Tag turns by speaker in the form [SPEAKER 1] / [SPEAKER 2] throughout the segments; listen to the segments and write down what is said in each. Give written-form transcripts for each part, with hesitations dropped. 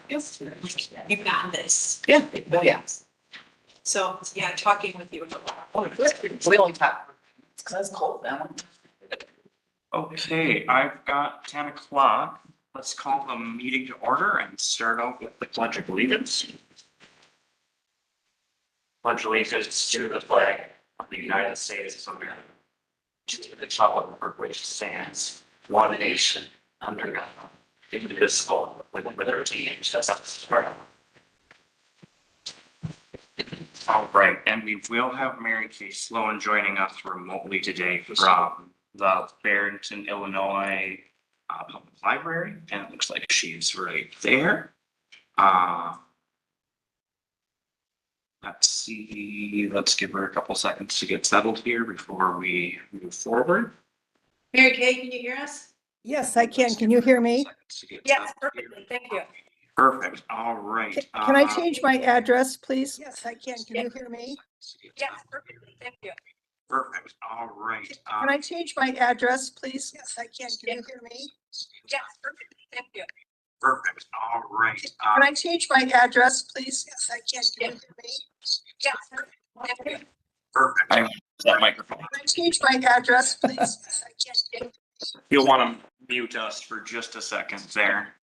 [SPEAKER 1] Yes. You've got this.
[SPEAKER 2] Yeah, oh, yeah.
[SPEAKER 1] So, yeah, talking with you.
[SPEAKER 2] Oh, good. We only talk, because it's cold now.
[SPEAKER 3] Okay, I've got 10 o'clock. Let's call the meeting to order and start out with the pledge of allegiance. Pledge allegiance to the flag of the United States of America, to the republic for which it stands, one nation, under God, indivisible, with liberty and justice for all. All right, and we will have Mary Kay Sloan joining us remotely today from the Barrington, Illinois Public Library, and it looks like she's right there. Let's see, let's give her a couple seconds to get settled here before we move forward.
[SPEAKER 1] Mary Kay, can you hear us?
[SPEAKER 4] Yes, I can. Can you hear me?
[SPEAKER 1] Yes, perfectly. Thank you.
[SPEAKER 3] Perfect, all right.
[SPEAKER 4] Can I change my address, please? Yes, I can. Can you hear me?
[SPEAKER 1] Yes, perfectly. Thank you.
[SPEAKER 3] Perfect, all right.
[SPEAKER 4] Can I change my address, please? Yes, I can. Can you hear me?
[SPEAKER 1] Yes, perfectly. Thank you.
[SPEAKER 3] Perfect, all right.
[SPEAKER 4] Can I change my address, please? Yes, I can. Can you hear me?
[SPEAKER 1] Yes, perfectly. Thank you.
[SPEAKER 3] Perfect. I that microphone.
[SPEAKER 4] Can I change my address, please? Yes, I can.
[SPEAKER 3] You'll want to mute us for just a second there.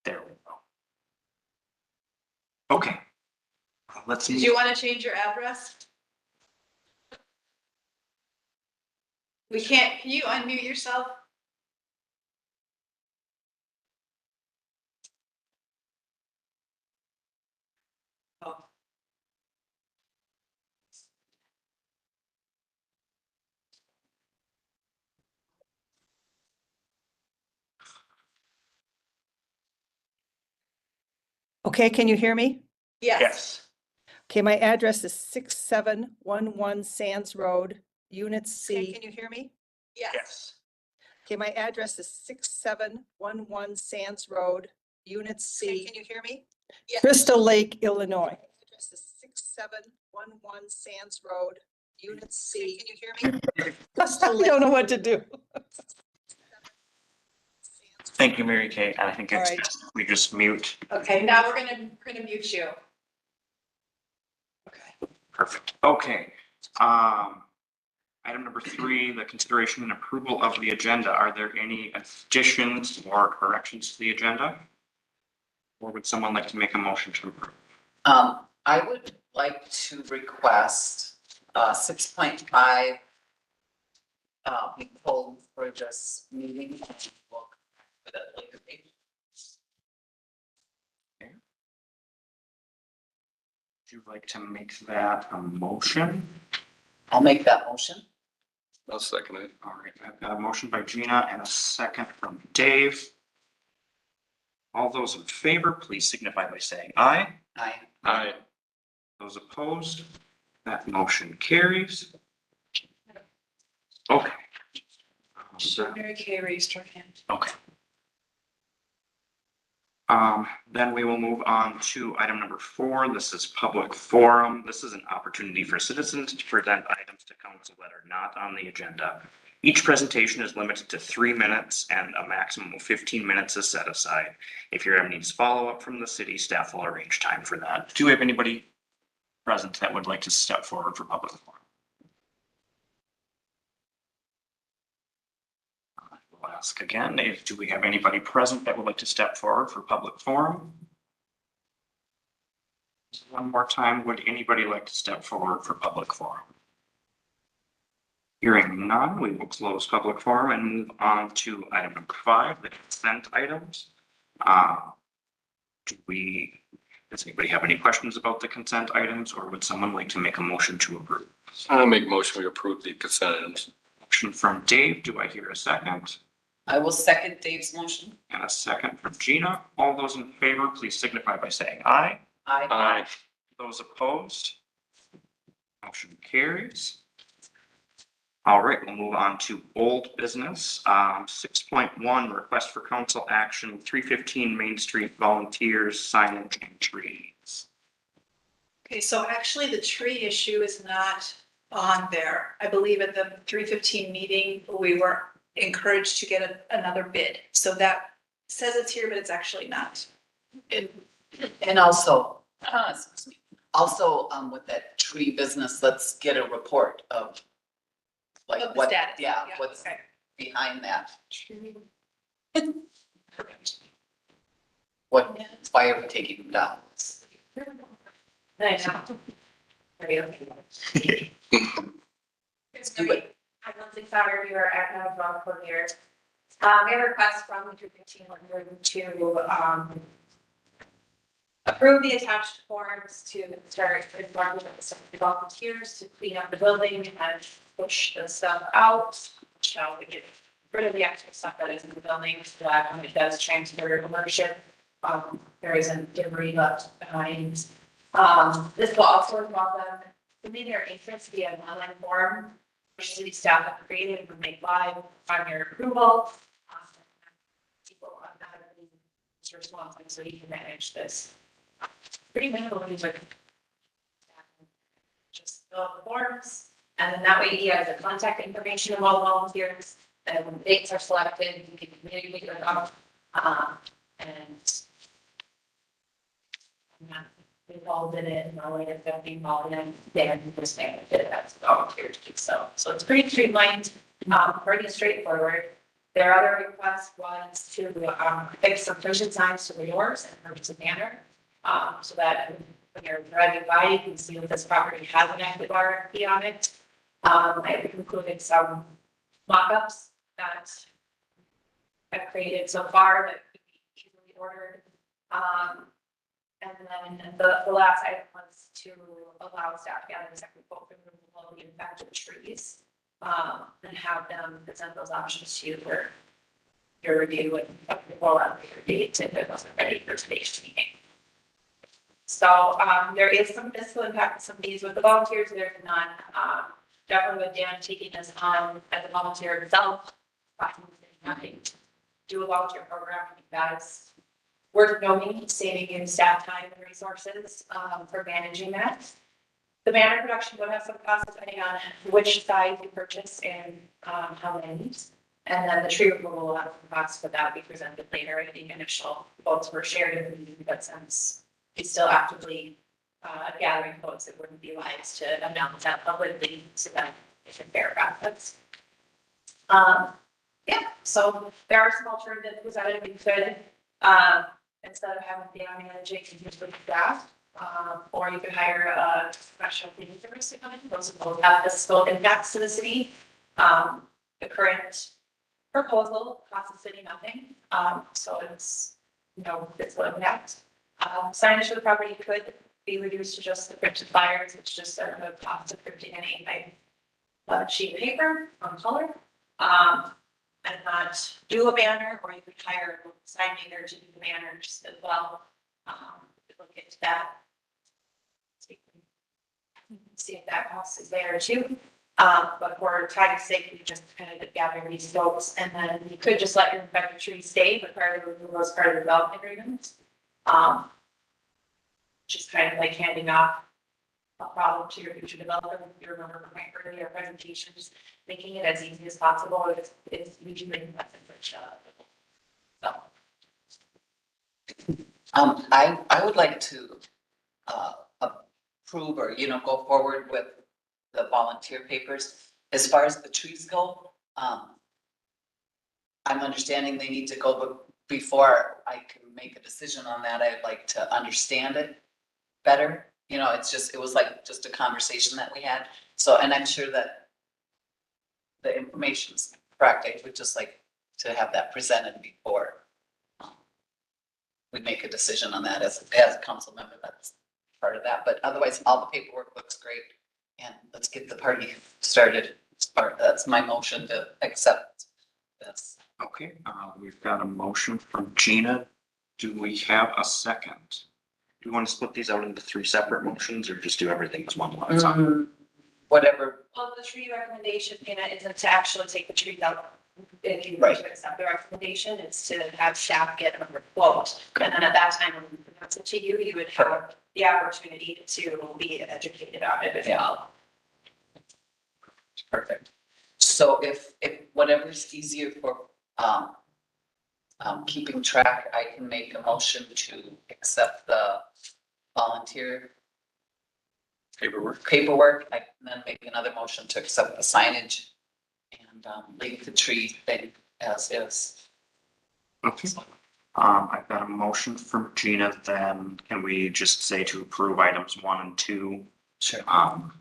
[SPEAKER 3] There we go. Okay. Let's.
[SPEAKER 1] Did you want to change your address? We can't, can you unmute yourself? Oh.
[SPEAKER 4] Okay, can you hear me?
[SPEAKER 3] Yes.
[SPEAKER 4] Okay, my address is 6711 Sands Road, Unit C. Can you hear me?
[SPEAKER 3] Yes.
[SPEAKER 4] Okay, my address is 6711 Sands Road, Unit C. Can you hear me? Crystal Lake, Illinois. Address is 6711 Sands Road, Unit C. Can you hear me? I don't know what to do.
[SPEAKER 3] Thank you, Mary Kay. I think it's,
[SPEAKER 4] All right.
[SPEAKER 3] we just mute.
[SPEAKER 1] Okay, now we're gonna mute you. Okay.
[SPEAKER 3] Perfect. Okay. Item number 3, the consideration and approval of the agenda. Are there any additions or corrections to the agenda? Or would someone like to make a motion to approve?
[SPEAKER 2] I would like to request, 6.5. Be pulled for this meeting. We'll come back for that later date.
[SPEAKER 3] Would you like to make that a motion?
[SPEAKER 2] I'll make that motion.
[SPEAKER 5] I'll second it.
[SPEAKER 3] All right, I've got a motion by Gina and a second from Dave. All those in favor, please signify by saying aye.
[SPEAKER 2] Aye.
[SPEAKER 5] Aye.
[SPEAKER 3] Those opposed, that motion carries. Okay.
[SPEAKER 1] Mary Kay raised her hand.
[SPEAKER 3] Okay. Then we will move on to item number 4. This is public forum. This is an opportunity for citizens to present items to council that are not on the agenda. Each presentation is limited to 3 minutes and a maximum of 15 minutes is set aside. If your item needs follow-up from the city, staff will arrange time for that. Do we have anybody present that would like to step forward for public forum? We'll ask again, do we have anybody present that would like to step forward for public forum? One more time, would anybody like to step forward for public forum? Hearing none, we will close public forum and move on to item number 5, the consent items. Does anybody have any questions about the consent items, or would someone like to make a motion to approve?
[SPEAKER 5] I'll make a motion to approve the consent items.
[SPEAKER 3] Motion from Dave, do I hear a second?
[SPEAKER 2] I will second Dave's motion.
[SPEAKER 3] And a second from Gina. All those in favor, please signify by saying aye.
[SPEAKER 2] Aye.
[SPEAKER 5] Aye.
[SPEAKER 3] Those opposed? Motion carries. All right, we'll move on to old business. 6.1, request for council action, 315 Main Street volunteers, signage and trees.
[SPEAKER 1] Okay, so actually the tree issue is not on there. I believe at the 3:15 meeting, we were encouraged to get another bid. So that says it's here, but it's actually not.
[SPEAKER 2] And also, excuse me, also, with that tree business, let's get a report of like
[SPEAKER 1] Of the
[SPEAKER 2] what,
[SPEAKER 1] status.
[SPEAKER 2] yeah, what's
[SPEAKER 1] Okay.
[SPEAKER 2] behind that. What, why are we taking them down?
[SPEAKER 6] Nice.
[SPEAKER 2] Let's do it.
[SPEAKER 6] I'm Leslie Sauer, we are at Rock for here. We have a request from the 1500 to approve the attached forms to start informing the volunteers to clean up the building and push the stuff out. Shall we get rid of the extra stuff that is in the building so that when it does transfer ownership, there isn't debris left behind. This will also involve them submitting their interest via an online form, which city staff have created and make live on your approval. People automatically respond, so you can manage this. Pretty minimally, but just fill out the forms, and then that way you have the contact information of all volunteers, and when dates are selected, you can communicate with them. And I'm not involved in it, no way is going to be involved in it, then just name it, that's volunteers do so. So it's pretty streamlined, pretty straightforward. Their other request was to fix some vision signs to the doors in emergency manner, so that when you're driving by, you can see that this property has an active RFP on it. I've included some mock-ups that I've created so far that could be easily ordered. And then the last item was to allow staff to gather a second quote for the removal of the infected trees. And have them present those options to you for your review and roll out your date if it wasn't ready for today's meeting. So, there is some fiscal impact, some fees with the volunteers, there's none. Definitely with Dan taking this on as a volunteer himself, nothing to do a volunteer program, I think that is worth noting, saving in staff time and resources, for managing that. The banner production would have some costs depending on which size you purchase and how many. And then the tree removal will have some costs, but that will be presented later. I think initial votes were shared in the meeting, but since he's still actively gathering votes, it wouldn't be wise to announce that publicly so that it's a fair process. Yeah, so there are some alternatives presented. We could, instead of having Dan managing, use with staff. Or you could hire a professional cleaning service to come in. Those both have fiscal impacts to the city. The current proposal costs the city nothing. So it's no fiscal impact. Signage for the property could be reduced to just the printed flyers. It's just a cost of printing an 8x sheet of paper on color. And not do a banner, or you could hire a sign maker to do the banners as well. Look into that. See if that cost is there too. But for time's sake, we just kind of gather these votes, and then you could just let your infected trees stay, but part of the removal is part of the development agreement. Just kind of like handing off a problem to your future developer. If you remember from my earlier presentations, making it as easy as possible is usually the best approach.
[SPEAKER 2] I would like to, approve or, go forward with the volunteer papers. As far as the trees go, I'm understanding they need to go, but before I can make a decision on that, I'd like to understand it better. It was like just a conversation that we had. So, and I'm sure that the information's correct. I would just like to have that presented before we make a decision on that as a council member. That's part of that, but otherwise, all the paperwork looks great, and let's get the party started. That's my motion to accept this.
[SPEAKER 3] Okay, we've got a motion from Gina. Do we have a second? Do you want to split these out into 3 separate motions, or just do everything as one lump sum?
[SPEAKER 2] Whatever.
[SPEAKER 6] Well, the tree recommendation, isn't to actually take the trees out. If you
[SPEAKER 2] Right.
[SPEAKER 6] accept the recommendation, it's to have staff get a quote. And then at that time, when we present it to you, you would have the opportunity to be educated on it as well.
[SPEAKER 2] Perfect. So if whatever's easier for, keeping track, I can make a motion to accept the volunteer paperwork. I can then make another motion to accept the signage and, leave the tree thing as is.
[SPEAKER 3] Okay. I've got a motion from Gina, then can we just say to approve items 1 and 2?
[SPEAKER 2] Sure.
[SPEAKER 3] On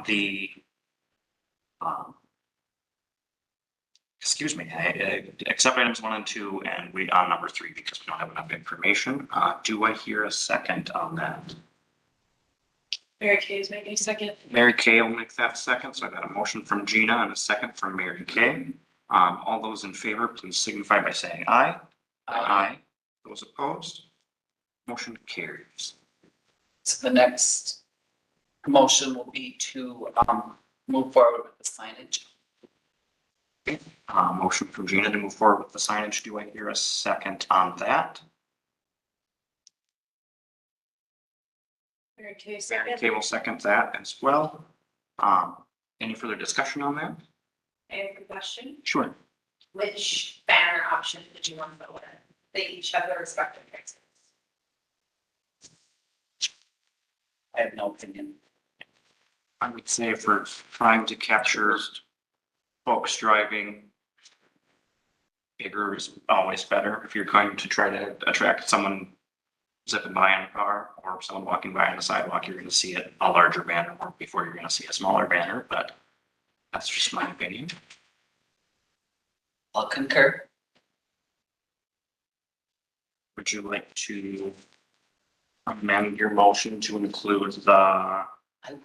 [SPEAKER 3] the, excuse me, accept items 1 and 2, and we on number 3 because we don't have enough information. Do I hear a second on that?
[SPEAKER 1] Mary Kay is making a second.
[SPEAKER 3] Mary Kay will make that second, so I got a motion from Gina and a second from Mary Kay. All those in favor, please signify by saying aye. Aye. Those opposed? Motion carries.
[SPEAKER 2] So the next motion will be to, move forward with the signage.
[SPEAKER 3] Motion from Gina to move forward with the signage. Do I hear a second on that?
[SPEAKER 1] Mary Kay
[SPEAKER 3] Mary
[SPEAKER 1] second.
[SPEAKER 3] Kay will second that as well. Any further discussion on that?
[SPEAKER 6] I have a question.
[SPEAKER 3] Sure.
[SPEAKER 6] Which banner option did you want to go with? They each have their respective prices.
[SPEAKER 2] I have no opinion.
[SPEAKER 3] I would say if we're trying to capture folks driving, bigger is always better. If you're going to try to attract someone zipping by in a car or someone walking by on the sidewalk, you're going to see a larger banner before you're going to see a smaller banner, but that's just my opinion.
[SPEAKER 2] I'll concur.
[SPEAKER 3] Would you like to amend your motion to include the
[SPEAKER 2] I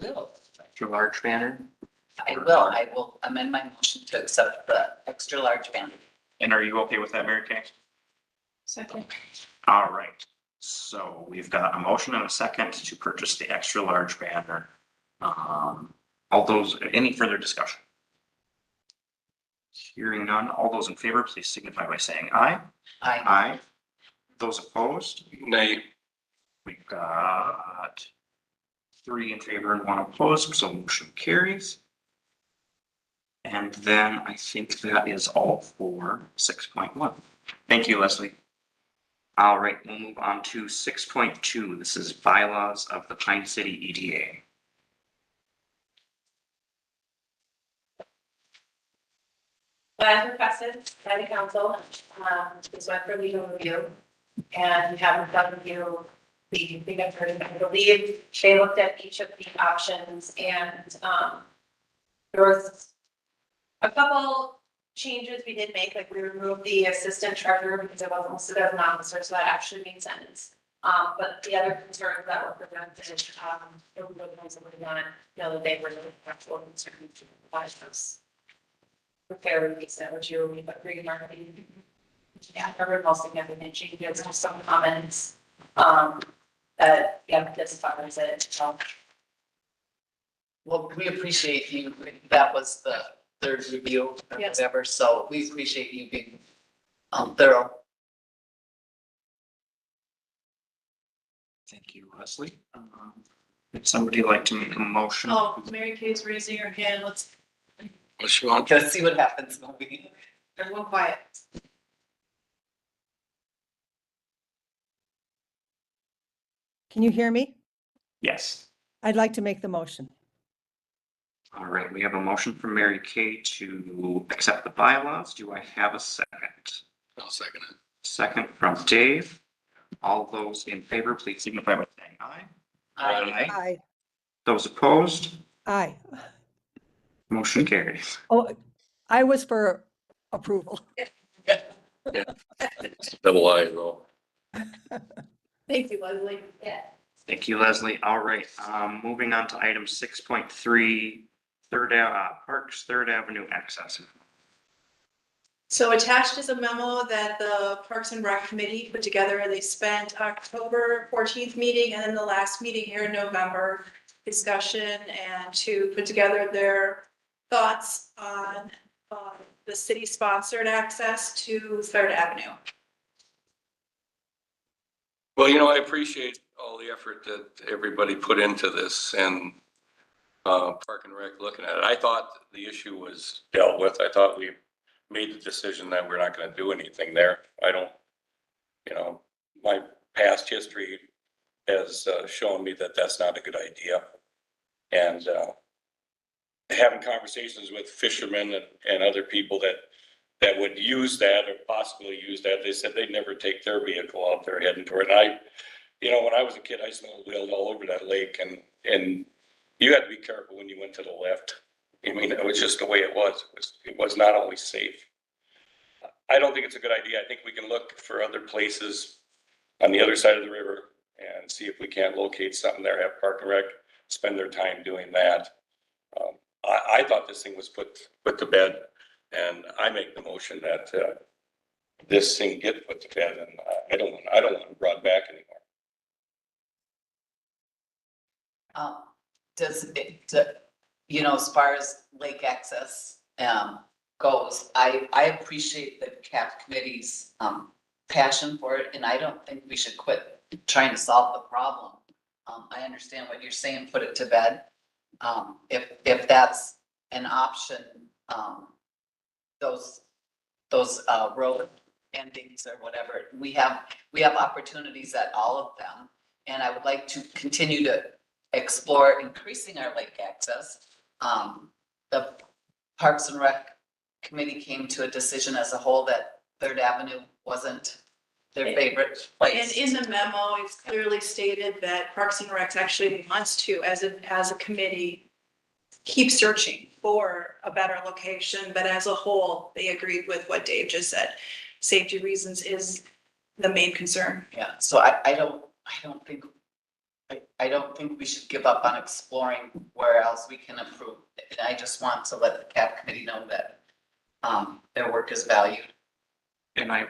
[SPEAKER 2] will.
[SPEAKER 3] extra large banner?
[SPEAKER 2] I will amend my motion to accept the extra large banner.
[SPEAKER 3] And are you okay with that, Mary Kay?
[SPEAKER 1] Second.
[SPEAKER 3] All right, so we've got a motion and a second to purchase the extra large banner. All those, any further discussion? Hearing none, all those in favor, please signify by saying aye.
[SPEAKER 2] Aye.
[SPEAKER 3] Aye. Those opposed?
[SPEAKER 5] Nay.
[SPEAKER 3] We've got 3 in favor and 1 opposed, so motion carries. And then I think that is all for 6.1. Thank you, Leslie. All right, we'll move on to 6.2. This is bylaws of the Pine City E EDA.
[SPEAKER 6] As requested by the council, this went for legal review. And we haven't done review, the big attorney, I believe, they looked at each of the options and, there was a couple changes we did make, like we removed the assistant treasurer because it wasn't listed as an officer, so that actually made sense. But the other concerns that were presented, it was really nice that we not, they were really actual concerns to provide us. Fairly recent, which you agree, Marty? Yeah, there were most significant changes, just some comments, that, yeah, this covers it, so.
[SPEAKER 2] Well, we appreciate you. That was the third review or
[SPEAKER 1] Yes.
[SPEAKER 2] whatever, so we appreciate you being, thorough.
[SPEAKER 3] Thank you, Leslie. Would somebody like to make a motion?
[SPEAKER 1] Oh, Mary Kay's raising her hand. Let's
[SPEAKER 5] What you want?
[SPEAKER 2] Let's see what happens when we.
[SPEAKER 1] everyone quiet.
[SPEAKER 4] Can you hear me?
[SPEAKER 3] Yes.
[SPEAKER 4] I'd like to make the motion.
[SPEAKER 3] All right, we have a motion from Mary Kay to accept the bylaws. Do I have a second?
[SPEAKER 5] I'll second it.
[SPEAKER 3] Second from Dave. All those in favor, please signify by saying aye.
[SPEAKER 4] Aye.
[SPEAKER 3] Those opposed,
[SPEAKER 4] Aye.
[SPEAKER 3] motion carries.
[SPEAKER 4] Oh, I was for approval.
[SPEAKER 5] Double I roll.
[SPEAKER 1] Thank you, Leslie.
[SPEAKER 6] Yeah.
[SPEAKER 3] Thank you, Leslie. All right, moving on to item 6.3, Parks Third Avenue access.
[SPEAKER 1] So attached is a memo that the Parks and Rec Committee put together. They spent October 14th meeting and then the last meeting here in November discussion and to put together their thoughts on the city-sponsored access to Third Avenue.
[SPEAKER 5] Well, I appreciate all the effort that everybody put into this and Park and Rec looking at it. I thought the issue was dealt with. I thought we made the decision that we're not gonna do anything there. I don't, my past history has shown me that that's not a good idea. And having conversations with fishermen and other people that would use that or possibly use that, they said they'd never take their vehicle out there heading toward it. And when I was a kid, I snowmobiled all over that lake and you had to be careful when you went to the left. I mean, it was just the way it was. It was not always safe. I don't think it's a good idea. I think we can look for other places on the other side of the river and see if we can't locate something there, have Park and Rec spend their time doing that. I thought this thing was put to bed, and I make the motion that this thing get put to bed, and I don't want it brought back anymore.
[SPEAKER 2] As far as lake access goes, I appreciate the CAP committee's passion for it, and I don't think we should quit trying to solve the problem. I understand what you're saying, put it to bed. If that's an option, those road endings or whatever, we have opportunities at all of them. And I would like to continue to explore increasing our lake access. The Parks and Rec committee came to a decision as a whole that Third Avenue wasn't their favorite
[SPEAKER 1] And
[SPEAKER 2] place.
[SPEAKER 1] in the memo, it's clearly stated that Parks and Rec actually wants to, as a committee, keep searching for a better location, but as a whole, they agreed with what Dave just said. Safety reasons is the main concern.
[SPEAKER 2] Yeah, so I don't think we should give up on exploring where else we can improve. And I just want to let the CAP committee know that their work is valued.
[SPEAKER 3] And I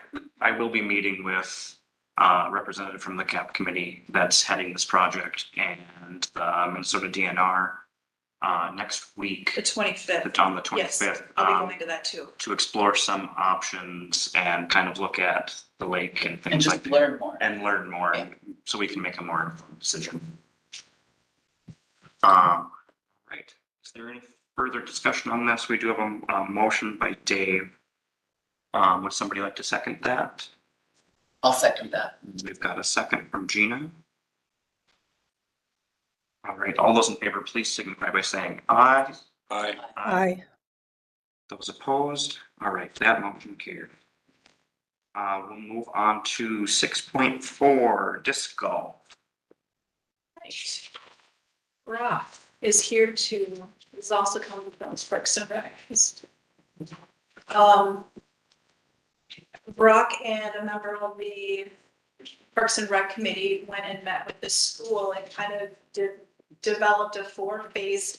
[SPEAKER 3] will be meeting with a representative from the CAP committee that's heading this project and the Minnesota DNR next week.
[SPEAKER 1] The 25th.
[SPEAKER 3] On the
[SPEAKER 1] Yes,
[SPEAKER 3] 25th.
[SPEAKER 1] I'll be going to that too.
[SPEAKER 3] To explore some options and kind of look at the lake and
[SPEAKER 2] And
[SPEAKER 3] things like
[SPEAKER 2] just
[SPEAKER 3] that.
[SPEAKER 2] learn more.
[SPEAKER 3] And learn more,
[SPEAKER 2] Yeah.
[SPEAKER 3] so we can make a more informed decision. Right, is there any further discussion on this? We do have a motion by Dave. Would somebody like to second that?
[SPEAKER 2] I'll second that.
[SPEAKER 3] We've got a second from Gina. All right, all those in favor, please signify by saying aye.
[SPEAKER 4] Aye.
[SPEAKER 3] Those opposed? All right, that motion carried. We'll move on to 6.4, disc golf.
[SPEAKER 1] Right. Brock is here is also coming from Parks and Rec. Brock and a member of the Parks and Rec committee went and met with the school and kind of developed a 4-phase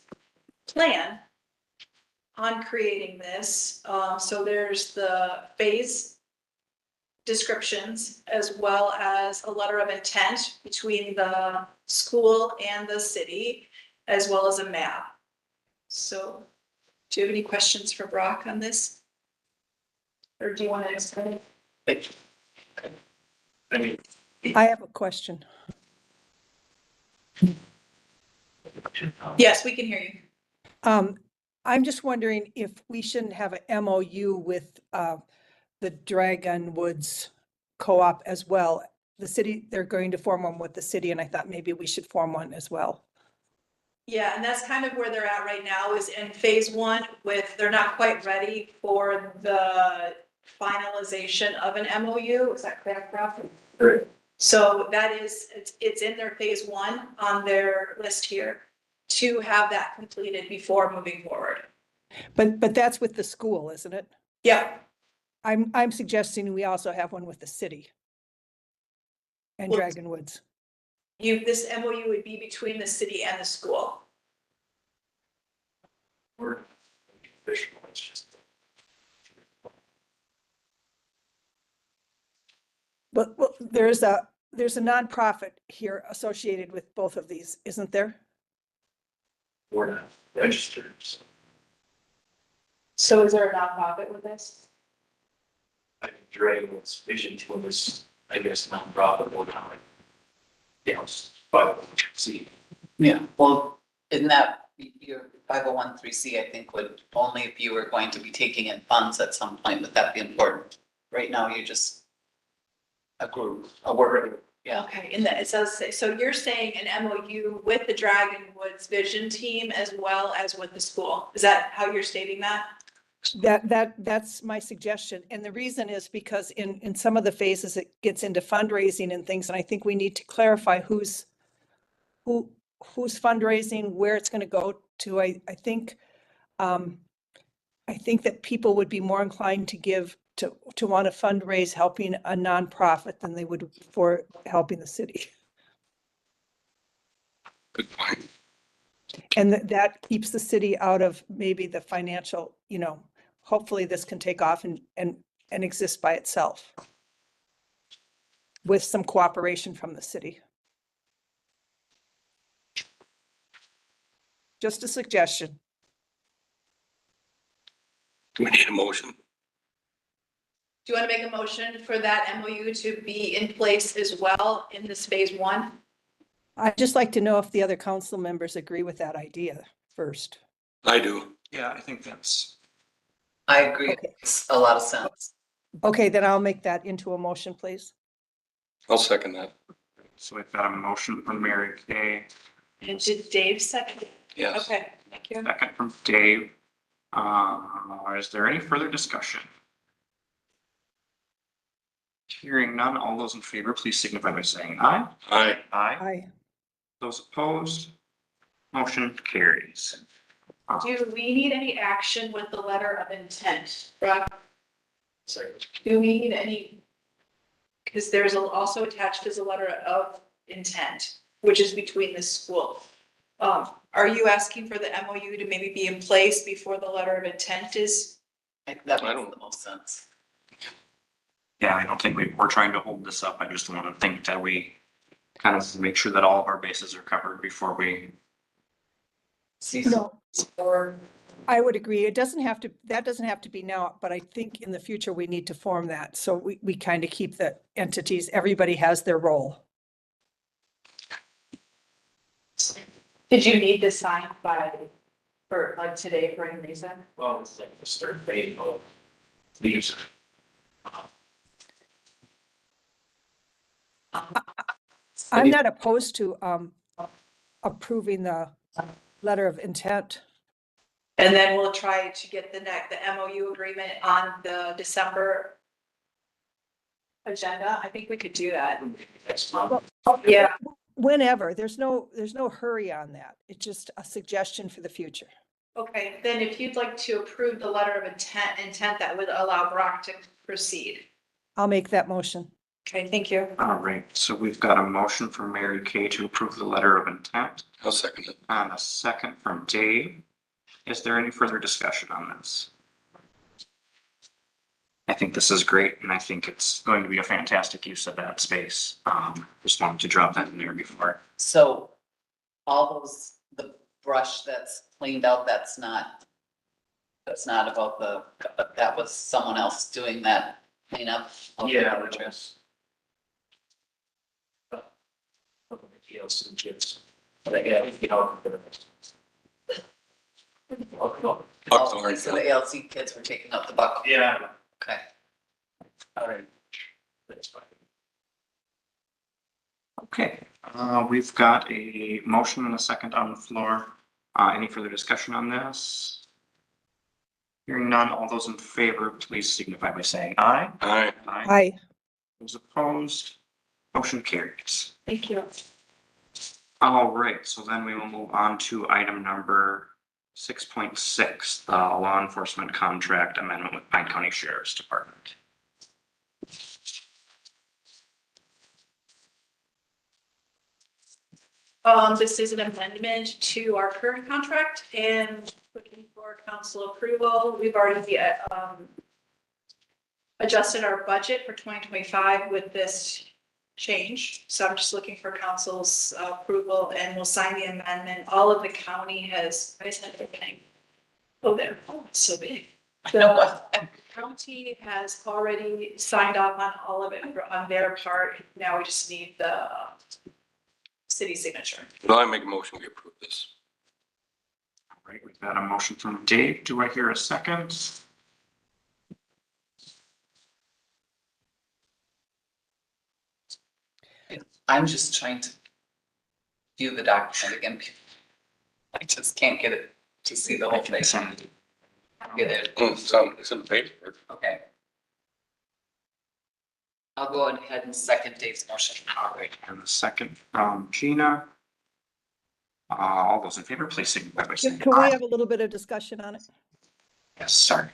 [SPEAKER 1] plan on creating this. So there's the phase descriptions as well as a letter of intent between the school and the city, as well as a map. So do you have any questions for Brock on this? Or do you want to explain?
[SPEAKER 4] I have a question.
[SPEAKER 1] Yes, we can hear you.
[SPEAKER 4] I'm just wondering if we shouldn't have an MOU with the Dragon Woods Co-op as well. The city, they're going to form one with the city, and I thought maybe we should form one as well.
[SPEAKER 1] Yeah, and that's kind of where they're at right now, is in phase 1 they're not quite ready for the finalization of an MOU. Is that correct, Ralph?
[SPEAKER 3] Right.
[SPEAKER 1] So it's in their phase 1 on their list here to have that completed before moving forward.
[SPEAKER 4] But that's with the school, isn't it?
[SPEAKER 1] Yeah.
[SPEAKER 4] I'm suggesting we also have one with the city and
[SPEAKER 1] Well,
[SPEAKER 4] Dragon Woods.
[SPEAKER 1] This MOU would be between the city and the school.
[SPEAKER 4] But well, there's a nonprofit here associated with both of these, isn't there?
[SPEAKER 3] We're not registered.
[SPEAKER 1] So is there a nonprofit with this?
[SPEAKER 7] Dragon's Vision Tour was, I guess, nonprofit or not.
[SPEAKER 3] Yes, but see.
[SPEAKER 2] Yeah, well, in that, your 501(c), I think would, only if you were going to be taking in funds at some point, would that be important? Right now, you're just a group, a word, yeah.
[SPEAKER 1] Okay, and it says, so you're saying an MOU with the Dragon Woods Vision Team as well as with the school? Is that how you're stating that?
[SPEAKER 4] That's my suggestion. And the reason is because in some of the phases, it gets into fundraising and things, and I think we need to clarify who's fundraising, where it's going to go to. I think that people would be more inclined to give, to want to fundraise helping a nonprofit than they would for helping the city.
[SPEAKER 5] Good point.
[SPEAKER 4] And that keeps the city out of maybe the financial, hopefully this can take off and exist by itself with some cooperation from the city. Just a suggestion.
[SPEAKER 5] Do we need a motion?
[SPEAKER 1] Do you want to make a motion for that MOU to be in place as well in this phase one?
[SPEAKER 4] I'd just like to know if the other council members agree with that idea first.
[SPEAKER 5] I do.
[SPEAKER 3] Yeah, I think that's,
[SPEAKER 2] I agree,
[SPEAKER 4] Okay.
[SPEAKER 2] it's a lot of sense.
[SPEAKER 4] Okay, then I'll make that into a motion, please.
[SPEAKER 5] I'll second that.
[SPEAKER 3] so we've got a motion from Mary Kay,
[SPEAKER 1] And did Dave second?
[SPEAKER 5] Yes.
[SPEAKER 1] Okay, thank you.
[SPEAKER 3] second from Dave. Is there any further discussion? Hearing none, all those in favor, please signify by saying aye.
[SPEAKER 5] Aye.
[SPEAKER 3] Aye.
[SPEAKER 4] Aye.
[SPEAKER 3] Those opposed, motion carries.
[SPEAKER 1] Do we need any action with the letter of intent, Brock? Do we need any? Because there's also attached as a letter of intent, which is between the school. Are you asking for the MOU to maybe be in place before the letter of intent is?
[SPEAKER 2] That
[SPEAKER 5] I
[SPEAKER 2] makes
[SPEAKER 5] don't-
[SPEAKER 2] the most sense.
[SPEAKER 3] Yeah, I don't think we're trying to hold this up. I just want to think that we kind of make sure that all of our bases are covered before we.
[SPEAKER 4] No,
[SPEAKER 1] Or
[SPEAKER 4] I would agree. That doesn't have to be now, but I think in the future we need to form that. So we kind of keep the entities, everybody has their role.
[SPEAKER 1] did you need this signed for like today for any reason?
[SPEAKER 3] Well, it's like the third phase of these.
[SPEAKER 4] I'm not opposed to approving the letter of intent.
[SPEAKER 1] And then we'll try to get the MOU agreement on the December agenda. I think we could do that. Yeah.
[SPEAKER 4] Whenever, there's no hurry on that. It's just a suggestion for the future.
[SPEAKER 1] Okay, then if you'd like to approve the letter of intent that would allow Brock to proceed.
[SPEAKER 4] I'll make that motion.
[SPEAKER 1] Okay, thank you.
[SPEAKER 3] All right, so we've got a motion from Mary Kay to approve the letter of intent
[SPEAKER 5] I'll second it.
[SPEAKER 3] and a second from Dave. Is there any further discussion on this? I think this is great, and I think it's going to be a fantastic use of that space. Just wanted to drop that in there before.
[SPEAKER 2] So all those, the brush that's cleaned out, that's not about that was someone else doing that cleanup. of the brush.
[SPEAKER 5] Buckthorn.
[SPEAKER 2] Oh, so the ALC kids were taking up the buck.
[SPEAKER 3] Yeah.
[SPEAKER 2] Okay.
[SPEAKER 3] All right. That's fine. Okay, we've got a motion and a second on the floor. Any further discussion on this? Hearing none, all those in favor, please signify by saying aye.
[SPEAKER 5] Aye.
[SPEAKER 4] Aye.
[SPEAKER 3] Those opposed, motion carries.
[SPEAKER 1] Thank you.
[SPEAKER 3] All right, so then we will move on to item number 6.6, the law enforcement contract amendment with Pine County Sheriff's Department.
[SPEAKER 1] This is an amendment to our current contract and looking for council approval. We've already, adjusted our budget for 2025 with this change. So I'm just looking for council's approval and we'll sign the amendment. All of the county has, I said everything. Oh, there, oh, it's so big. The county has already signed off on all of it on their part. Now we just need the city signature.
[SPEAKER 5] Well, I make a motion, we approve this.
[SPEAKER 3] All right, we've got a motion from Dave. Do I hear a second?
[SPEAKER 2] I'm just trying to view the document again. I just can't get it to see the whole thing. Get it,
[SPEAKER 5] It's in the paper.
[SPEAKER 2] okay. I'll go ahead and second Dave's motion.
[SPEAKER 3] All right, and the second from Gina. All those in favor, please signify by saying
[SPEAKER 4] Can we
[SPEAKER 3] aye.
[SPEAKER 4] have a little bit of discussion on it?
[SPEAKER 3] Yes, sorry.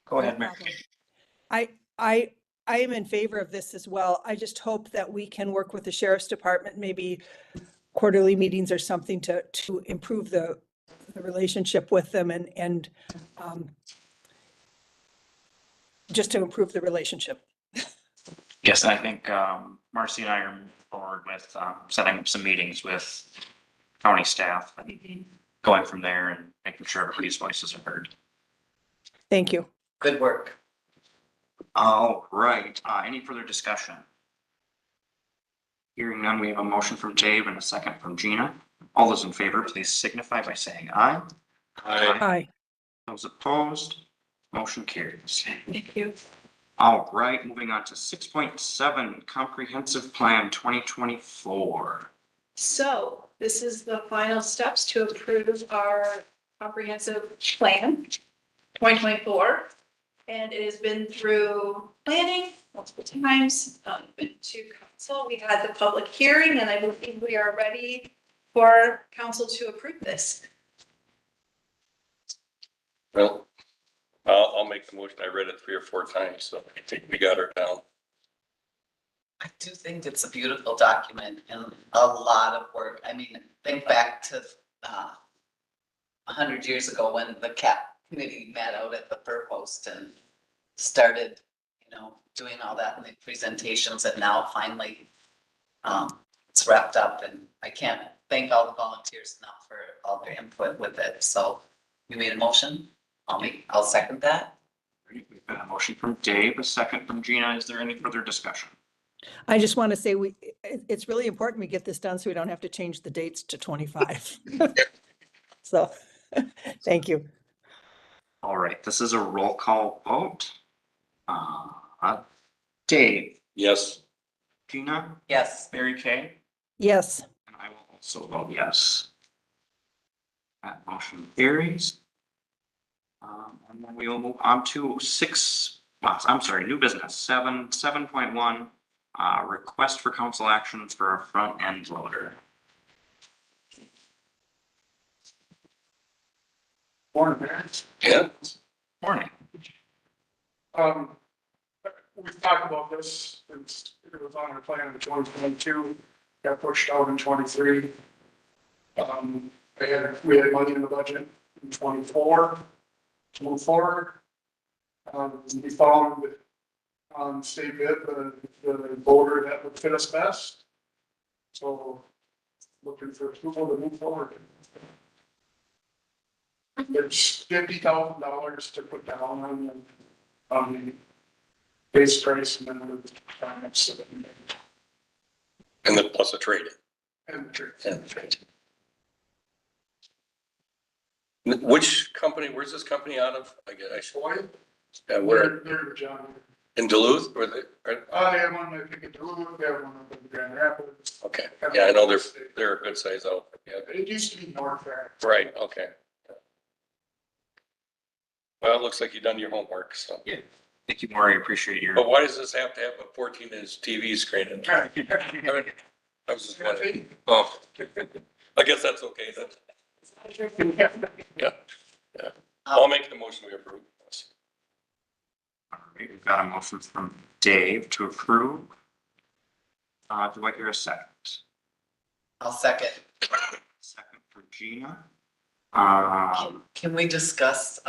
[SPEAKER 3] Go ahead, Mary
[SPEAKER 4] problem.
[SPEAKER 3] Kay.
[SPEAKER 4] I am in favor of this as well. I just hope that we can work with the sheriff's department, maybe quarterly meetings or something to improve the relationship with them and just to improve the relationship.
[SPEAKER 3] Yes, I think Marcy and I are moving forward with setting up some meetings with county staff and going from there and making sure everybody's voices are heard.
[SPEAKER 4] Thank you.
[SPEAKER 2] Good work.
[SPEAKER 3] All right, any further discussion? Hearing none, we have a motion from Dave and a second from Gina. All those in favor, please signify by saying aye.
[SPEAKER 4] Aye.
[SPEAKER 3] Those opposed, motion carries.
[SPEAKER 1] Thank you.
[SPEAKER 3] All right, moving on to 6.7 Comprehensive Plan 2024.
[SPEAKER 1] So this is the final steps to approve our comprehensive plan, 2024. And it has been through planning multiple times, been to council. We had the public hearing and I believe we are ready for council to approve this.
[SPEAKER 5] Well, I'll make the motion. I read it 3 or 4 times, so I think we got her down.
[SPEAKER 2] I do think it's a beautiful document and a lot of work. I mean, think back to 100 years ago when the CAP committee met out at the Fur Post and started, doing all that in the presentations, and now finally it's wrapped up, and I can't thank all the volunteers enough for all their input with it. So you made a motion. I'll second that.
[SPEAKER 3] We've got a motion from Dave, a second from Gina. Is there any further discussion?
[SPEAKER 4] I just want to say it's really important we get this done so we don't have to change the dates to 25. So, thank you.
[SPEAKER 3] All right, this is a roll call vote. Dave,
[SPEAKER 5] Yes,
[SPEAKER 3] Gina,
[SPEAKER 2] Yes.
[SPEAKER 3] Mary Kay,
[SPEAKER 4] Yes.
[SPEAKER 3] and I will also vote yes. That motion carries. And then we will move on to new business, 7.1, request for council actions for a front end loader.
[SPEAKER 7] Morning, Mayor.
[SPEAKER 5] yeah,
[SPEAKER 3] Morning.
[SPEAKER 7] We've talked about this, it was on our plan in 2022, got pushed out in 23. We had money in the budget in 24 to move forward. We found state bid, the loader that would fit us best. So looking for approval to move forward. There's $50,000 to put down on the base price and then the finance.
[SPEAKER 5] and then plus a trade.
[SPEAKER 7] And
[SPEAKER 5] Which company, where's this company out of? I guess I should,
[SPEAKER 7] boy,
[SPEAKER 5] where,
[SPEAKER 7] they're John.
[SPEAKER 5] in Duluth, or
[SPEAKER 7] They have one I think in Duluth, they have one up in Grand Rapids.
[SPEAKER 5] okay, yeah, I know they're a good size outfit, yeah.
[SPEAKER 7] It used to be Norfair.
[SPEAKER 5] Right, okay. Well, it looks like you've done your homework, so.
[SPEAKER 3] Yeah. Thank you, Maury. Appreciate your.
[SPEAKER 5] But why does this have to have a 14-inch TV screen in there? I mean, I was just wondering. Oh, I guess that's okay then. Yeah. I'll make the motion we approve.
[SPEAKER 3] All right, we've got a motion from Dave to approve. Do I hear a second?
[SPEAKER 2] I'll second.
[SPEAKER 3] Second for Gina.
[SPEAKER 2] Can we discuss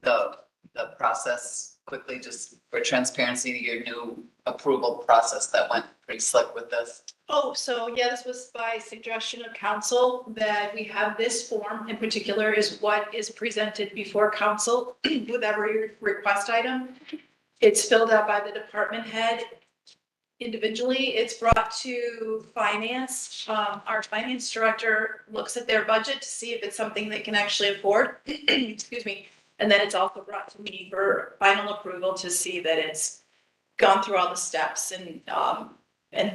[SPEAKER 2] the process quickly, just for transparency, your new approval process that went pretty slick with this?
[SPEAKER 1] Oh, so yeah, this was by suggestion of council that we have this form in particular is what is presented before council with every request item. It's filled out by the department head. individually. It's brought to finance. Our finance director looks at their budget to see if it's something they can actually afford. Excuse me. And then it's also brought to me for final approval to see that it's gone through all the steps and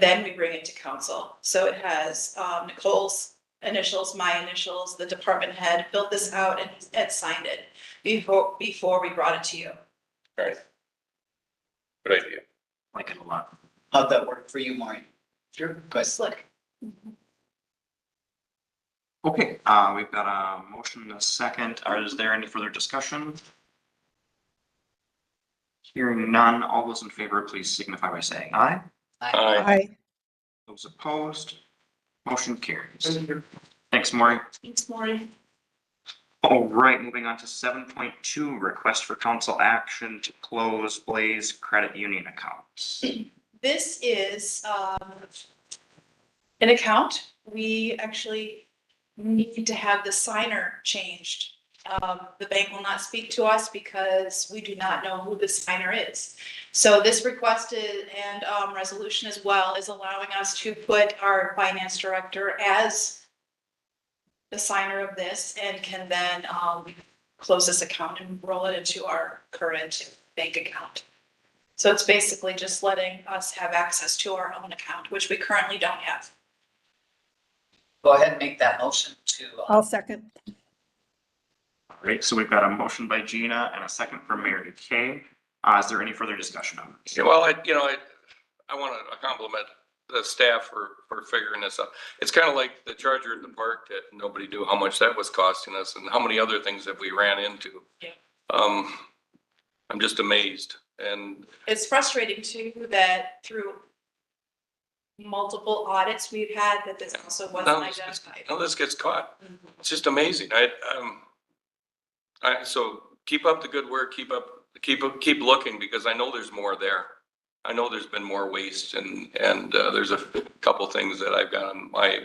[SPEAKER 1] then we bring it to council. So it has, Nicole's initials, my initials, the department head filled this out and signed it before we brought it to you.
[SPEAKER 5] Right. Good idea.
[SPEAKER 3] Like it a lot.
[SPEAKER 2] How'd that work for you, Maureen?
[SPEAKER 7] Sure.
[SPEAKER 2] Good.
[SPEAKER 1] Slick.
[SPEAKER 3] Okay, we've got a motion and a second. Is there any further discussion? Hearing none, all those in favor, please signify by saying aye.
[SPEAKER 5] Aye.
[SPEAKER 4] Aye.
[SPEAKER 3] Those opposed, motion carries.
[SPEAKER 7] Thank you.
[SPEAKER 3] Thanks, Maureen.
[SPEAKER 1] Thanks, Maureen.
[SPEAKER 3] All right, moving on to 7.2, request for council action to close Blaze Credit Union accounts.
[SPEAKER 1] This is an account. We actually need to have the signer changed. The bank will not speak to us because we do not know who the signer is. So this requested and resolution as well is allowing us to put our finance director as the signer of this and can then close this account and roll it into our current bank account. So it's basically just letting us have access to our own account, which we currently don't have.
[SPEAKER 2] Go ahead and make that motion to,
[SPEAKER 4] I'll second.
[SPEAKER 3] All right, so we've got a motion by Gina and a second from Mary Kay. Is there any further discussion on this?
[SPEAKER 5] Yeah, well, I want to compliment the staff for figuring this out. It's kind of like the charger at the park that nobody knew how much that was costing us and how many other things that we ran into.
[SPEAKER 1] Yeah.
[SPEAKER 5] I'm just amazed. And
[SPEAKER 1] It's frustrating too that through multiple audits we've had that this also wasn't identified.
[SPEAKER 5] none of this gets caught. It's just amazing. So keep up the good work, keep looking, because I know there's more there. I know there's been more waste and there's a couple things that I've got on my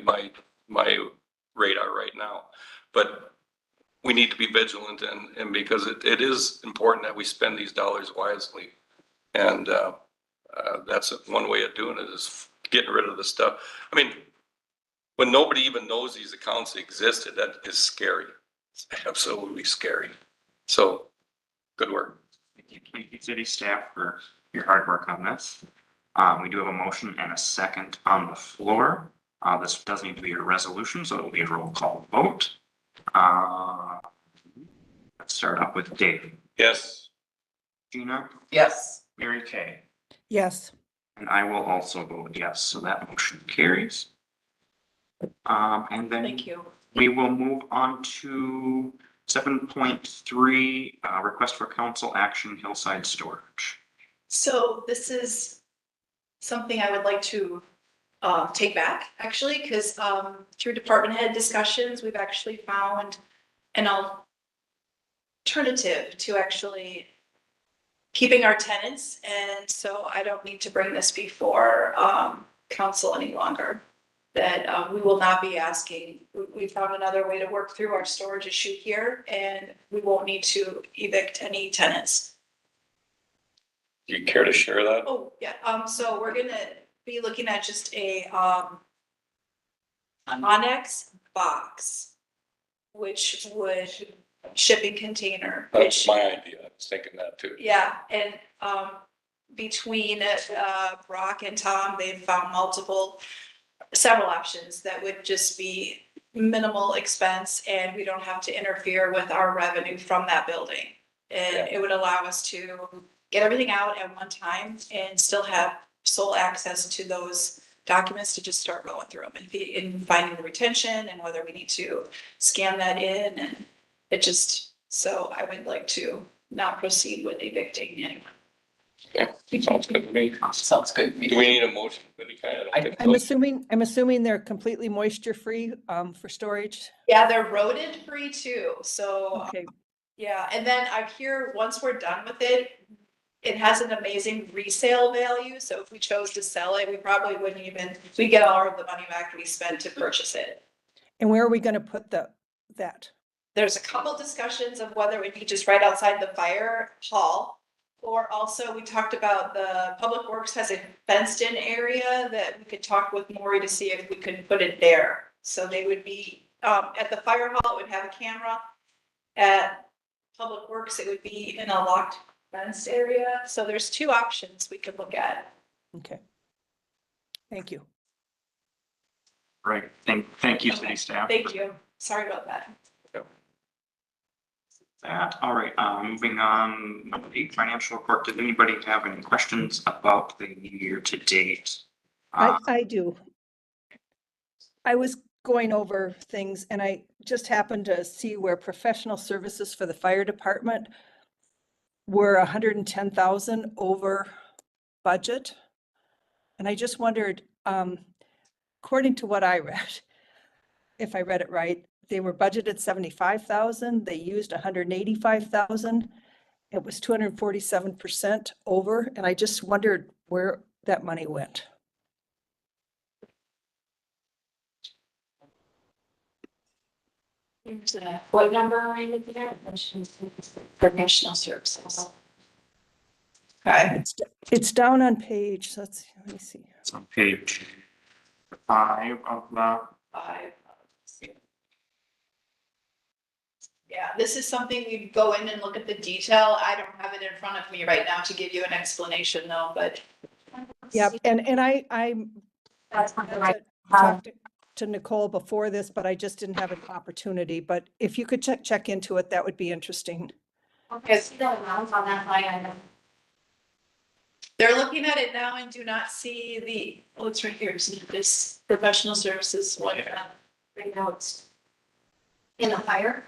[SPEAKER 5] radar right now. But we need to be vigilant and because it is important that we spend these dollars wisely. And that's one way of doing it, is getting rid of the stuff. I mean, when nobody even knows these accounts existed, that is scary. It's absolutely scary. So, good work.
[SPEAKER 3] Thank you, city staff, for your hard work on this. We do have a motion and a second on the floor. This does need to be a resolution, so it'll be a roll call vote. Let's start off with Dave.
[SPEAKER 5] Yes.
[SPEAKER 3] Gina,
[SPEAKER 2] yes.
[SPEAKER 3] Mary Kay,
[SPEAKER 4] Yes.
[SPEAKER 3] and I will also vote yes, so that motion carries. And then
[SPEAKER 1] Thank you.
[SPEAKER 3] we will move on to 7.3, request for council action, Hillside Storage.
[SPEAKER 1] So this is something I would like to take back, actually, because through department head discussions, we've actually found an alternative to actually keeping our tenants. And so I don't need to bring this before council any longer. That we will not be asking, we found another way to work through our storage issue here, and we won't need to evict any tenants.
[SPEAKER 5] Do you care to share that?
[SPEAKER 1] Oh, yeah, so we're gonna be looking at just a Onyx box, which would shipping container,
[SPEAKER 5] That's
[SPEAKER 1] which,
[SPEAKER 5] my idea. I was thinking that too.
[SPEAKER 1] yeah, and between Brock and Tom, they've found several options that would just be minimal expense, and we don't have to interfere with our revenue from that building. And
[SPEAKER 5] Yeah.
[SPEAKER 1] it would allow us to get everything out at one time and still have sole access to those documents to just start going through them and finding the retention and whether we need to scan that in, and it just, so I would like to not proceed with evicting anyone.
[SPEAKER 5] Yeah, sounds good to me.
[SPEAKER 2] Sounds good to me.
[SPEAKER 5] Do we need a motion of any kind? I don't think so.
[SPEAKER 4] I'm assuming they're completely moisture free for storage.
[SPEAKER 1] Yeah, they're rodent free too, so.
[SPEAKER 4] Okay.
[SPEAKER 1] Yeah, and then I hear once we're done with it, it has an amazing resale value, so if we chose to sell it, we probably wouldn't even, we'd get all of the money back we spent to purchase it.
[SPEAKER 4] And where are we gonna put that?
[SPEAKER 1] There's a couple discussions of whether it would be just right outside the fire hall, Or also, we talked about the Public Works has a fenced-in area that we could talk with Maury to see if we could put it there. So they would be, at the fire hall, it would have a camera. At Public Works, it would be in a locked fenced area. So there's two options we could look at.
[SPEAKER 4] Okay. Thank you.
[SPEAKER 3] Right, thank you, city staff.
[SPEAKER 1] Thank you. Sorry about that.
[SPEAKER 3] That, all right, moving on, number 8, financial report. Did anybody have any questions about the year to date?
[SPEAKER 4] I do. I was going over things and I just happened to see where professional services for the fire department were 110,000 over budget. And I just wondered, according to what I read, if I read it right, they were budgeted 75,000, they used 185,000. It was 247% over, and I just wondered where that money went.
[SPEAKER 6] Here's what number are you looking at? Professional services.
[SPEAKER 1] Okay.
[SPEAKER 4] It's down on page, let's see, let me see.
[SPEAKER 3] It's on page 5 of the,
[SPEAKER 1] Five. Yeah, this is something we go in and look at the detail. I don't have it in front of me right now to give you an explanation though, but
[SPEAKER 4] Yeah, and I
[SPEAKER 6] That's not the right.
[SPEAKER 4] talked to Nicole before this, but I just didn't have an opportunity. But if you could check into it, that would be interesting.
[SPEAKER 6] Okay, see the amount on that line item.
[SPEAKER 1] they're looking at it now and do not see the, oh, it's right here. See this professional services one.
[SPEAKER 6] Right now it's in the fire.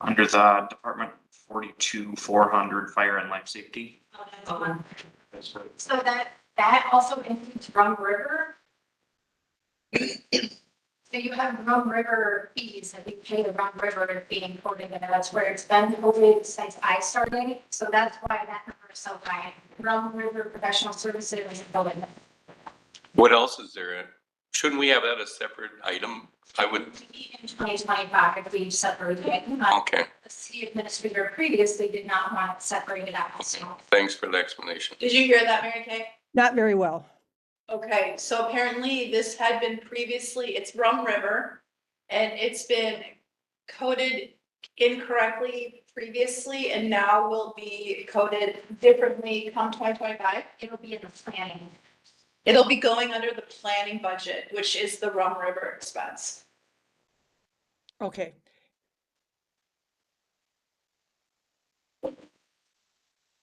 [SPEAKER 3] under the Department 42,400 Fire and Life Safety.
[SPEAKER 6] So that also includes Rum River. So you have Rum River fees that we pay the Rum River being quoted, and that's where it's been quoted since I started. So that's why that number is so high. Rum River Professional Services is building.
[SPEAKER 5] What else is there? Shouldn't we have that a separate item? I would,
[SPEAKER 6] In 2025, if we separated it,
[SPEAKER 5] okay,
[SPEAKER 6] the city administrator previously did not want it separated out. So
[SPEAKER 5] thanks for the explanation.
[SPEAKER 1] Did you hear that, Mary Kay?
[SPEAKER 4] Not very well.
[SPEAKER 1] Okay, so apparently this had been previously, it's Rum River, and it's been coded incorrectly previously, and now will be coded differently come 2025.
[SPEAKER 6] it'll be in the planning.
[SPEAKER 1] It'll be going under the planning budget, which is the Rum River expense.
[SPEAKER 4] Okay.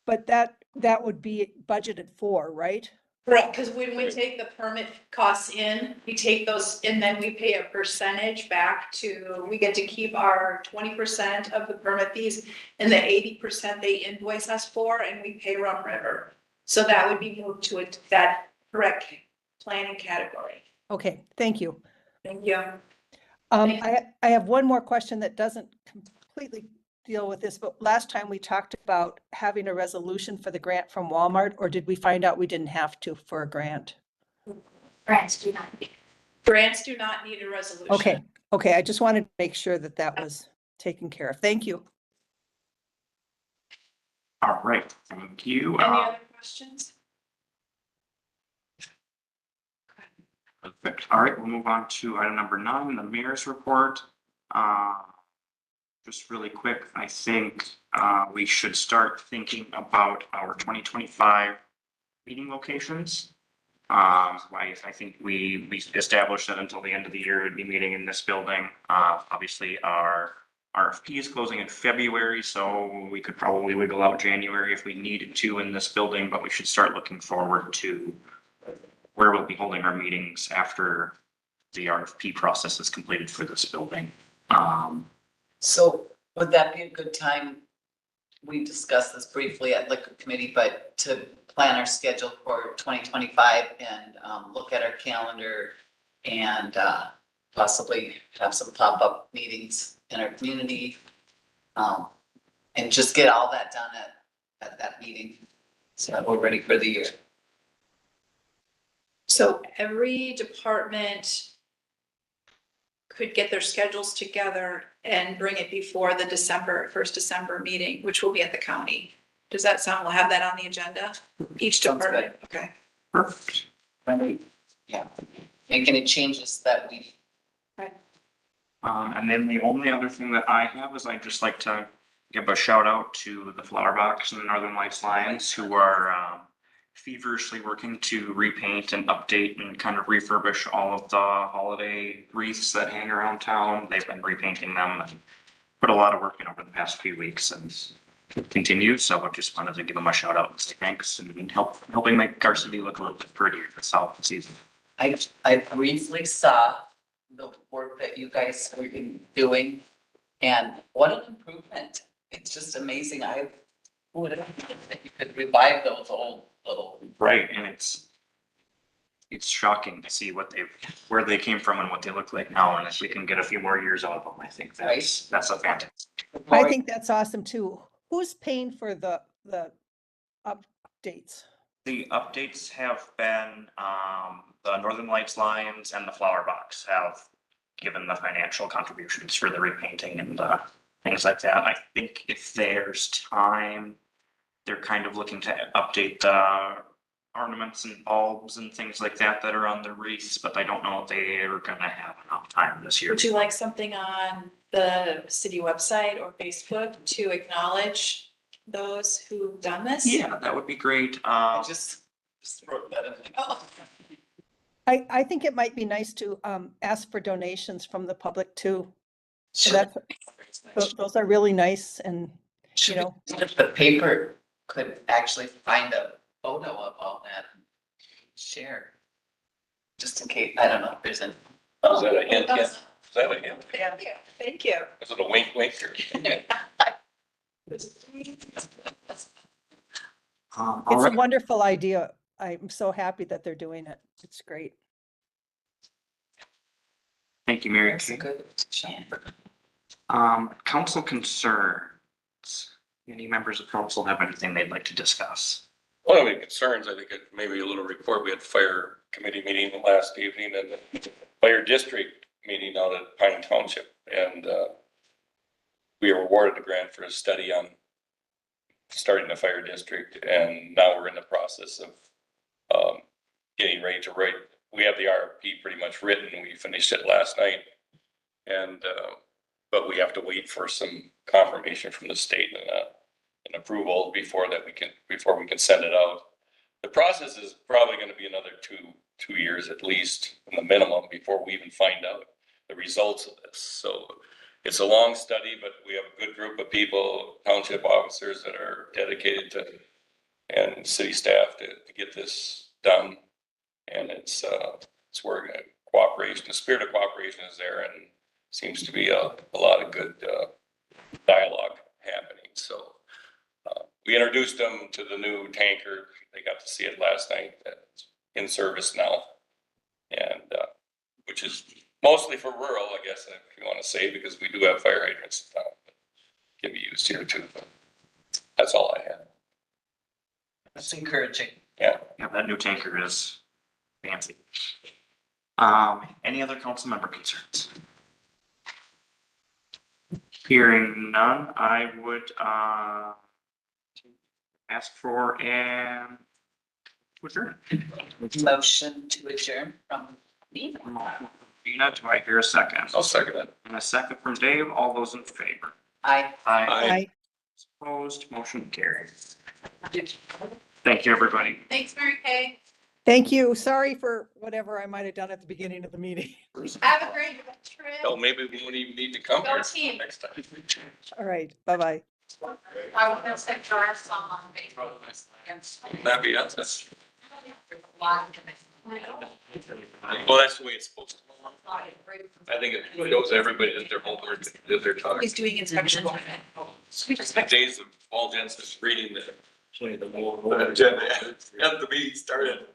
[SPEAKER 4] But that would be budgeted for, right?
[SPEAKER 1] Correct, because when we take the permit costs in, we take those and then we pay a percentage back to, we get to keep our 20% of the permit fees and the 80% they invoice us for, and we pay Rum River. So that would be moved to that correct planning category.
[SPEAKER 4] Okay, thank you.
[SPEAKER 1] Thank you.
[SPEAKER 4] I have one more question that doesn't completely deal with this, but last time we talked about having a resolution for the grant from Walmart, or did we find out we didn't have to for a grant?
[SPEAKER 6] Grants do not.
[SPEAKER 1] Grants do not need a resolution.
[SPEAKER 4] Okay, I just wanted to make sure that that was taken care of. Thank you.
[SPEAKER 3] All right, thank you.
[SPEAKER 1] Any other questions?
[SPEAKER 3] Perfect. All right, we'll move on to item number 9, the mayor's report. Just really quick, I think we should start thinking about our 2025 meeting locations. I think we established that until the end of the year, we'd be meeting in this building. Obviously, our RFP is closing in February, so we could probably wiggle out January if we needed to in this building, but we should start looking forward to where we'll be holding our meetings after the RFP process is completed for this building.
[SPEAKER 2] So would that be a good time? We discussed this briefly at liquor committee, but to plan our schedule for 2025 and look at our calendar and possibly have some pop-up meetings in our community. And just get all that done at that meeting so that we're ready for the year.
[SPEAKER 1] So every department could get their schedules together and bring it before the first December meeting, which will be at the county. Does that sound, we'll have that on the agenda? Each
[SPEAKER 2] Sounds good.
[SPEAKER 1] department, okay.
[SPEAKER 3] Perfect.
[SPEAKER 2] Yeah. Make any changes that we,
[SPEAKER 3] And then the only other thing that I have is I'd just like to give a shout out to the Flower Box and the Northern Lights Lions who are feverishly working to repaint and update and kind of refurbish all of the holiday wreaths that hang around town. They've been repainting them and put a lot of work in over the past few weeks and it continues. So I just wanted to give them a shout out and say thanks and helping make our city look a little bit prettier this holiday season.
[SPEAKER 2] I briefly saw the work that you guys were doing and what an improvement. It's just amazing. I would have thought that you could revive those old little.
[SPEAKER 3] Right, and it's shocking to see where they came from and what they look like now, and if we can get a few more years out of them, I think that's a fantastic.
[SPEAKER 4] I think that's awesome too. Who's paying for the updates?
[SPEAKER 3] The updates have been, the Northern Lights Lions and the Flower Box have given the financial contributions for the repainting and the things like that. I think if there's time, they're kind of looking to update the ornaments and bulbs and things like that that are on the wreaths, but I don't know if they are gonna have enough time this year.
[SPEAKER 1] Would you like something on the city website or Facebook to acknowledge those who've done this?
[SPEAKER 3] Yeah, that would be great.
[SPEAKER 2] I just wrote that in.
[SPEAKER 1] Oh,
[SPEAKER 4] I think it might be nice to ask for donations from the public too. So
[SPEAKER 2] Sure.
[SPEAKER 4] Those are really nice and, you know,
[SPEAKER 2] If the paper could actually find a photo of all that and share. Just in case, I don't know if there's an.
[SPEAKER 5] Is that a hint yet? Is that a hint?
[SPEAKER 1] yeah, thank you.
[SPEAKER 5] Is it a wink wink or?
[SPEAKER 3] All
[SPEAKER 4] it's a
[SPEAKER 3] right.
[SPEAKER 4] wonderful idea. I'm so happy that they're doing it. It's great.
[SPEAKER 3] Thank you, Mary
[SPEAKER 2] That's a
[SPEAKER 3] Kay.
[SPEAKER 2] good shot.
[SPEAKER 3] Council concerns. Any members of council have anything they'd like to discuss?
[SPEAKER 5] One of the concerns, I think, maybe a little report, we had fire committee meeting last evening and the fire district meeting out at Pine Township. And we were awarded a grant for a study on starting the fire district. And now we're in the process of getting ready to write. We have the RFP pretty much written. We finished it last night. And, but we have to wait for some confirmation from the state and an approval before we can send it out. The process is probably gonna be another two years at least, in the minimum, before we even find out the results of this. So it's a long study, but we have a good group of people, township officers that are dedicated to, and city staff to get this done. And it's working, cooperation, the spirit of cooperation is there and seems to be a lot of good dialogue happening. So we introduced them to the new tanker. They got to see it last night. That's in service now. And which is mostly for rural, I guess, if you want to say, because we do have fire hydrants in town that can be used here too. But that's all I have.
[SPEAKER 2] That's encouraging.
[SPEAKER 3] Yeah, that new tanker is fancy. Any other council member concerns? Hearing none, I would ask for an adjourn.
[SPEAKER 2] Motion to adjourn from me.
[SPEAKER 3] Dina, do I hear a second?
[SPEAKER 5] I'll second that.
[SPEAKER 3] And a second from Dave. All those in favor?
[SPEAKER 2] Aye.
[SPEAKER 5] Aye.
[SPEAKER 3] Opposed, motion carried. Thank you, everybody.
[SPEAKER 1] Thanks, Mary Kay.
[SPEAKER 4] Thank you. Sorry for whatever I might have done at the beginning of the meeting.
[SPEAKER 1] Have a great trip.
[SPEAKER 5] Hell, maybe we won't even need to come
[SPEAKER 1] Go
[SPEAKER 5] here
[SPEAKER 1] team.
[SPEAKER 5] next time.
[SPEAKER 4] All right. Bye-bye.
[SPEAKER 6] I will just send our song on Facebook.
[SPEAKER 5] That'd be us. Well, that's the way it's supposed to be. I think it shows everybody that their homework, that they're talking.
[SPEAKER 1] He's doing inspection.
[SPEAKER 5] The days of Paul Jensen reading the agenda at the meeting started.